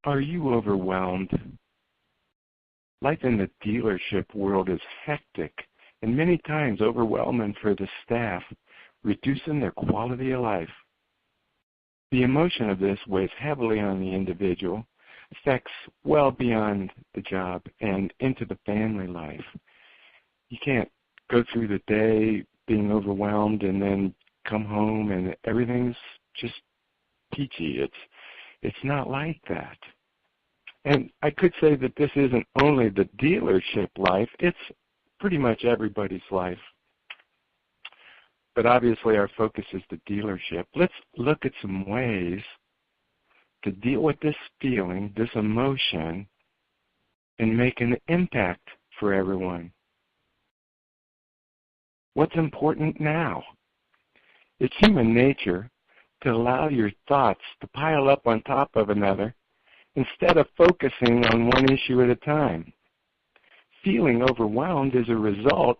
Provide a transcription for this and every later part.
Are you overwhelmed? Life in the dealership world is hectic and many times overwhelming for the staff, reducing their quality of life. The emotion of this weighs heavily on the individual, affects well beyond the job and into the family life. You can't go through the day being overwhelmed and then come home and everything's just peachy. It's not like that. And I could say that this isn't only the dealership life, it's pretty much everybody's life. But obviously our focus is the dealership. Let's look at some ways to deal with this feeling, this emotion, and make an impact for everyone. What's important now? It's human nature to allow your thoughts to pile up on top of another instead of focusing on one issue at a time. Feeling overwhelmed is a result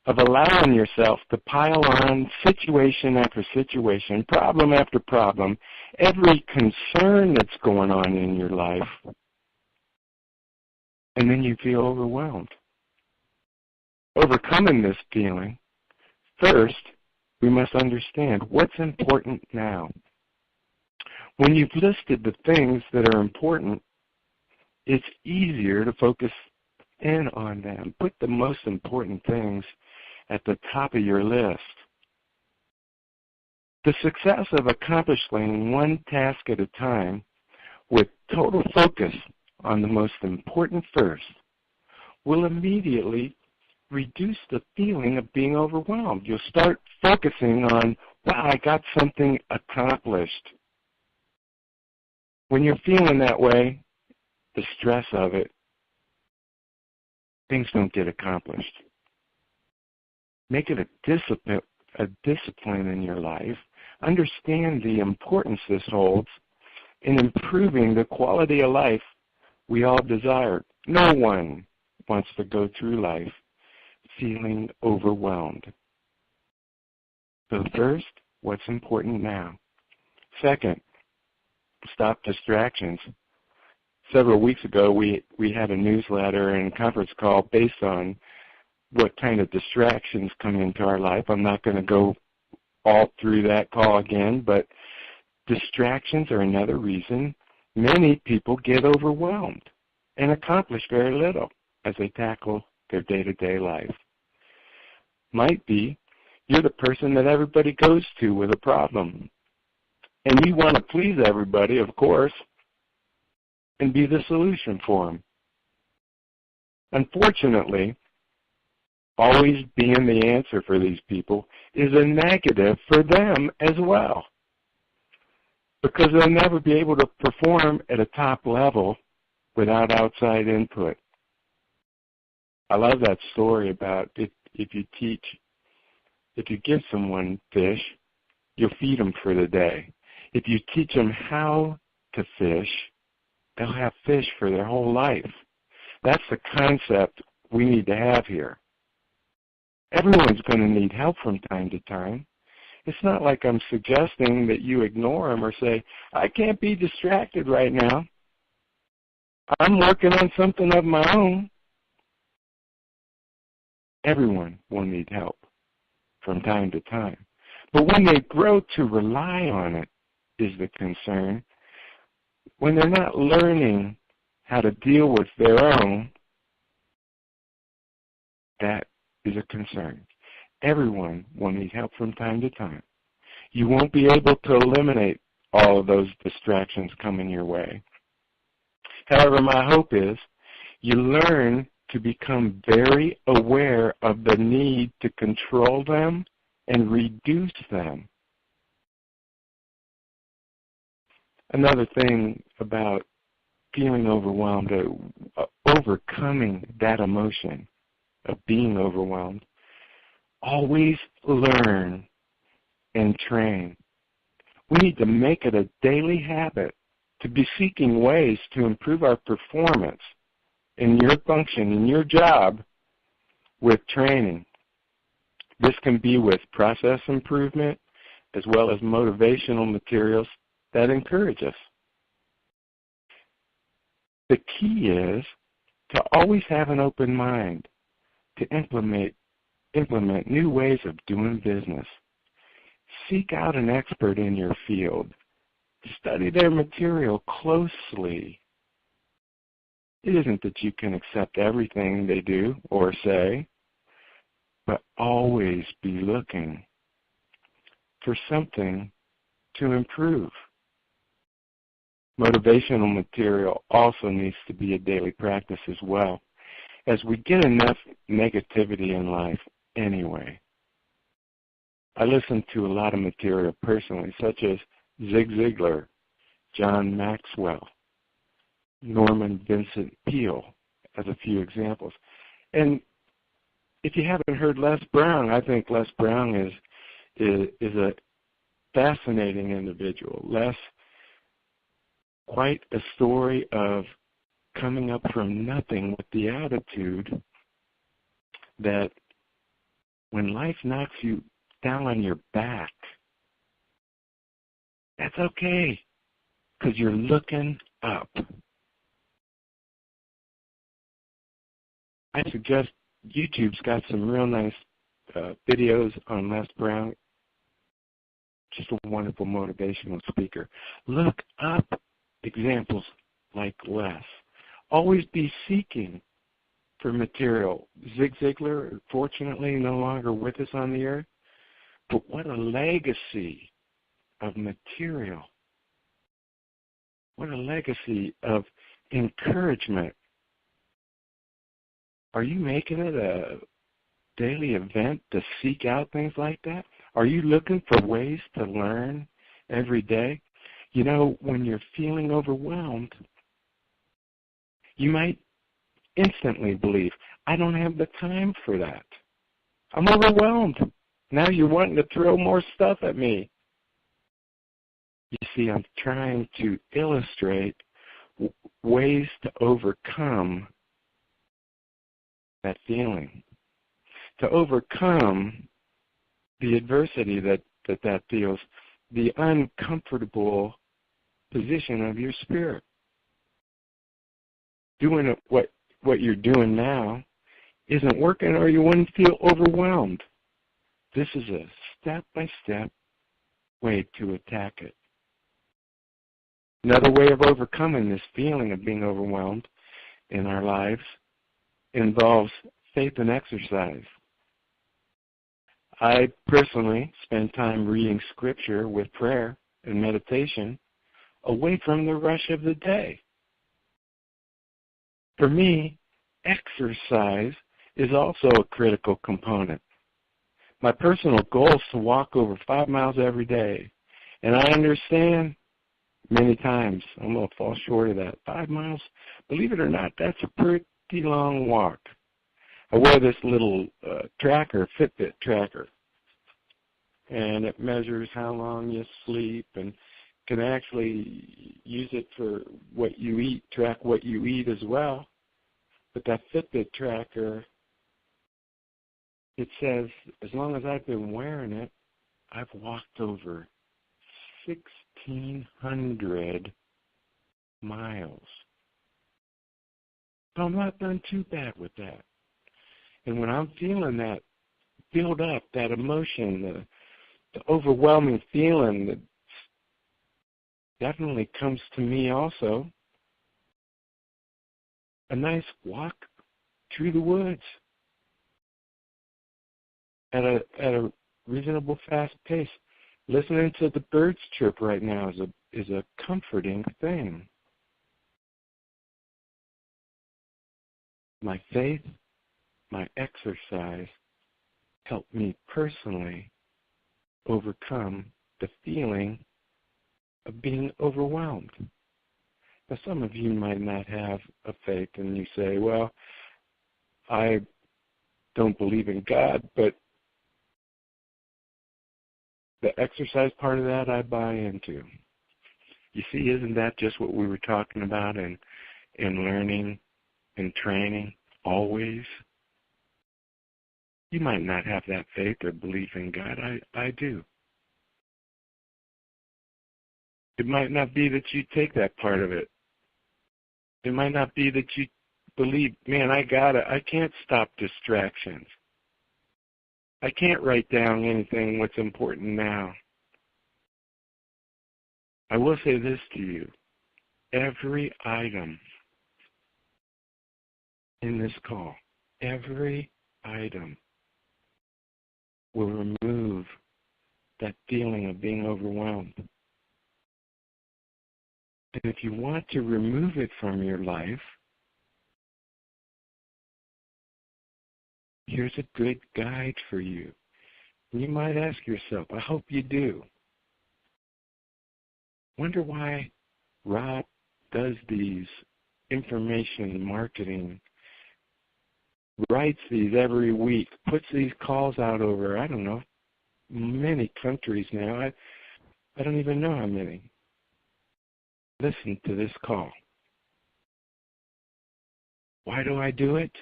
of allowing yourself to pile on situation after situation, problem after problem, every concern that's going on in your life, and then you feel overwhelmed. Overcoming this feeling, first, we must understand what's important now. When you've listed the things that are important, it's easier to focus in on them. Put the most important things at the top of your list. The success of accomplishing one task at a time with total focus on the most important first will immediately reduce the feeling of being overwhelmed. You'll start focusing on, wow, I got something accomplished. When you're feeling that way, the stress of it, things don't get accomplished. Make it a discipline in your life. Understand the importance this holds in improving the quality of life we all desire. No one wants to go through life feeling overwhelmed. So first, what's important now? Second, stop distractions. Several weeks ago, we had a newsletter and conference call based on what kind of distractions come into our life. I'm not going to go all through that call again, but distractions are another reason many people get overwhelmed and accomplish very little as they tackle their day-to-day life. Might be you're the person that everybody goes to with a problem, and you want to please everybody, of course, and be the solution for them. Unfortunately, always being the answer for these people is a negative for them as well, because they'll never be able to perform at a top level without outside input. I love that story about if you give someone fish, you'll feed them for the day. If you teach them how to fish, they'll have fish for their whole life. That's the concept we need to have here. Everyone's going to need help from time to time. It's not like I'm suggesting that you ignore them or say, I can't be distracted right now. I'm working on something of my own. Everyone will need help from time to time. But when they grow to rely on it is the concern. When they're not learning how to deal with their own, that is a concern. Everyone will need help from time to time. You won't be able to eliminate all of those distractions coming your way. However, my hope is you learn to become very aware of the need to control them and reduce them. Another thing about feeling overwhelmed, overcoming that emotion of being overwhelmed, always learn and train. We need to make it a daily habit to be seeking ways to improve our performance in your function, in your job, with training. This can be with process improvement as well as motivational materials that encourage us. The key is to always have an open mind to implement new ways of doing business. Seek out an expert in your field. Study their material closely. It isn't that you can accept everything they do or say, but always be looking for something to improve. Motivational material also needs to be a daily practice as well, as we get enough negativity in life anyway. I listen to a lot of material personally, such as Zig Ziglar, John Maxwell, Norman Vincent Peale, as a few examples. And if you haven't heard Les Brown, I think Les Brown is a fascinating individual. Les, quite a story of coming up from nothing with the attitude that when life knocks you down on your back, that's okay, because you're looking up. I suggest YouTube's got some real nice videos on Les Brown. Just a wonderful motivational speaker. Look up examples like Les. Always be seeking for material. Zig Ziglar, fortunately, no longer with us on the earth, but what a legacy of material. What a legacy of encouragement. Are you making it a daily event to seek out things like that? Are you looking for ways to learn every day? You know, when you're feeling overwhelmed, you might instantly believe, I don't have the time for that. I'm overwhelmed. Now you're wanting to throw more stuff at me. You see, I'm trying to illustrate ways to overcome that feeling, to overcome the adversity that feels, the uncomfortable position of your spirit. Doing what you're doing now isn't working, or you wouldn't feel overwhelmed. This is a step-by-step way to attack it. Another way of overcoming this feeling of being overwhelmed in our lives involves faith and exercise. I personally spend time reading scripture with prayer and meditation away from the rush of the day. For me, exercise is also a critical component. My personal goal is to walk over 5 miles every day, and I understand many times I'm going to fall short of that. 5 miles, believe it or not, that's a pretty long walk. I wear this little tracker, Fitbit tracker, and it measures how long you sleep and can actually use it for what you eat, track what you eat as well. But that Fitbit tracker, it says as long as I've been wearing it, I've walked over 1,600 miles. So I'm not done too bad with that. And when I'm feeling that build up, that emotion, the overwhelming feeling that definitely comes to me also, a nice walk through the woods at a reasonable fast pace. Listening to the birds chirp right now is a comforting thing. My faith, my exercise help me personally overcome the feeling of being overwhelmed. Now, some of you might not have a faith, and you say, well, I don't believe in God, but the exercise part of that I buy into. You see, isn't that just what we were talking about in learning and training always? You might not have that faith or belief in God. I do. It might not be that you take that part of it It might not be that you believe, man, I can't stop distractions. I can't write down anything what's important now. I will say this to you. Every item in this call, every item will remove that feeling of being overwhelmed. And if you want to remove it from your life, here's a good guide for you. You might ask yourself, I hope you do. Wonder why Rob does these information marketing, writes these every week, puts these calls out over, I don't know, many countries now. I don't even know how many. Listen to this call. Why do I do it?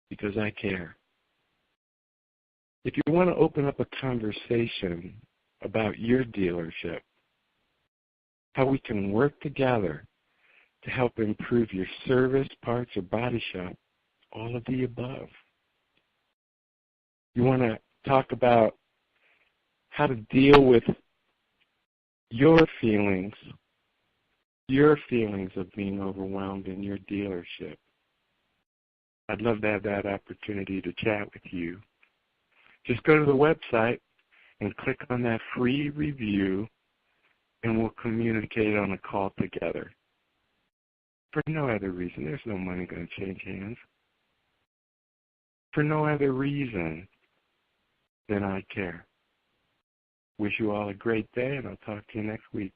Because I care. If you want to open up a conversation about your dealership, how we can work together to help improve your service, parts, or body shop, all of the above. You want to talk about how to deal with your feelings of being overwhelmed in your dealership. I'd love to have that opportunity to chat with you. Just go to the website and click on that free review, and we'll communicate on a call together. For no other reason. There's no money going to change hands. For no other reason than I care. Wish you all a great day, and I'll talk to you next week.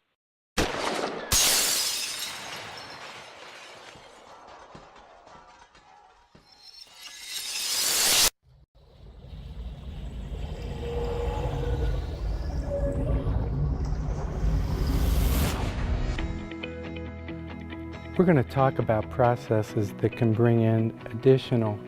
We're going to talk about processes that can bring in additional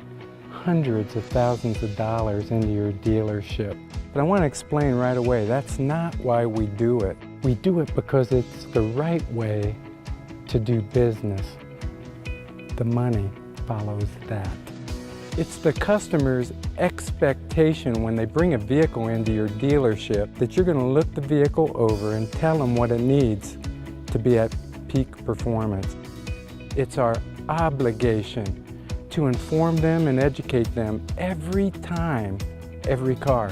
hundreds of thousands of dollars into your dealership. But I want to explain right away, that's not why we do it. We do it because it's the right way to do business. The money follows that. It's the customer's expectation when they bring a vehicle into your dealership that you're going to look the vehicle over and tell them what it needs to be at peak performance. It's our obligation to inform them and educate them every time, every car.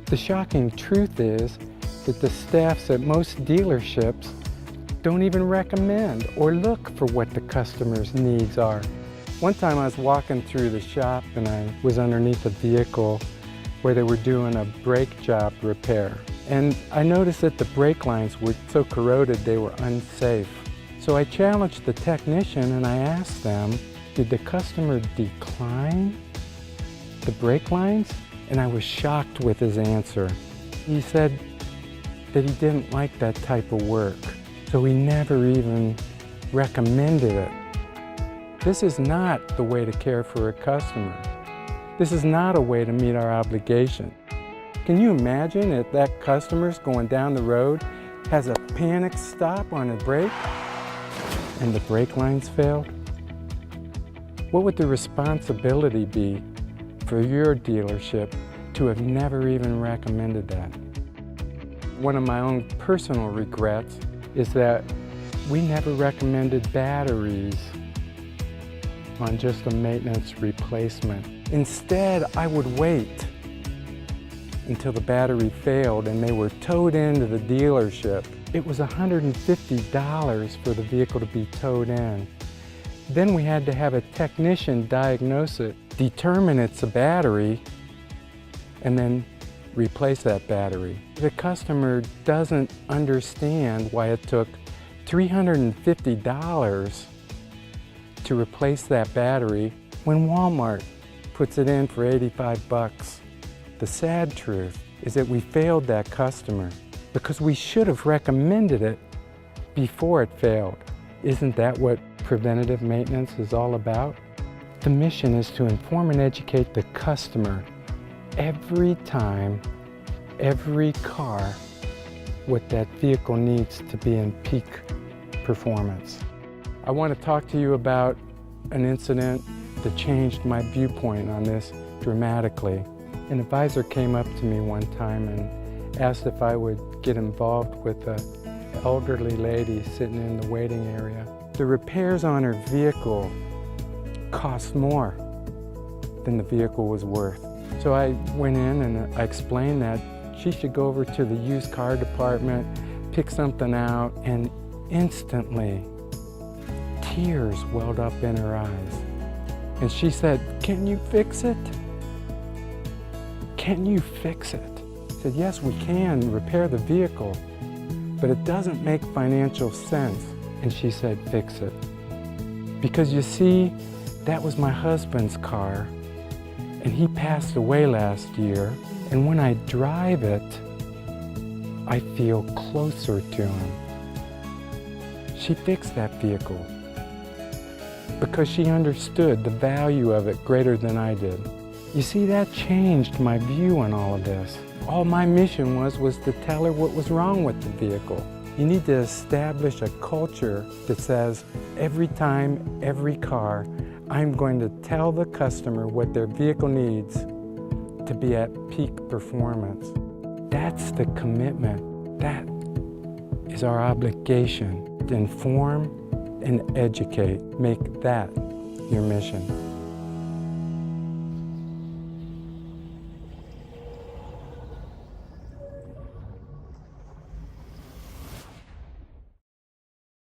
The shocking truth is that the staffs at most dealerships don't even recommend or look for what the customer's needs are. One time I was walking through the shop and I was underneath a vehicle where they were doing a brake job repair. And I noticed that the brake lines were so corroded they were unsafe. So I challenged the technician and I asked them, did the customer decline the brake lines? And I was shocked with his answer. He said that he didn't like that type of work, so he never even recommended it. This is not the way to care for a customer. This is not a way to meet our obligation. Can you imagine if that customer's going down the road, has a panic stop on a brake, and the brake lines failed? What would the responsibility be for your dealership to have never even recommended that? One of my own personal regrets is that we never recommended batteries on just a maintenance replacement. Instead, I would wait until the battery failed and they were towed into the dealership. It was $150 for the vehicle to be towed in. Then we had to have a technician diagnose it, determine it's a battery, and then replace that battery. The customer doesn't understand why it took $350 to replace that battery when Walmart puts it in for 85 bucks. The sad truth is that we failed that customer because we should have recommended it before it failed. Isn't that what preventative maintenance is all about? The mission is to inform and educate the customer every time, every car, what that vehicle needs to be in peak performance. I want to talk to you about an incident that changed my viewpoint on this dramatically. An advisor came up to me one time and asked if I would get involved with an elderly lady sitting in the waiting area. The repairs on her vehicle cost more than the vehicle was worth. So I went in and I explained that she should go over to the used car department, pick something out, and instantly tears welled up in her eyes. And she said, "Can you fix it? Can you fix it?" I said, "Yes, we can repair the vehicle, but it doesn't make financial sense." And she said, "Fix it. Because you see, that was my husband's car, and he passed away last year, and when I drive it, I feel closer to him." She fixed that vehicle because she understood the value of it greater than I did. You see, that changed my view on all of this. All my mission was to tell her what was wrong with the vehicle. You need to establish a culture that says, every time, every car, I'm going to tell the customer what their vehicle needs to be at peak performance. That's the commitment. That is our obligation, to inform and educate. Make that your mission.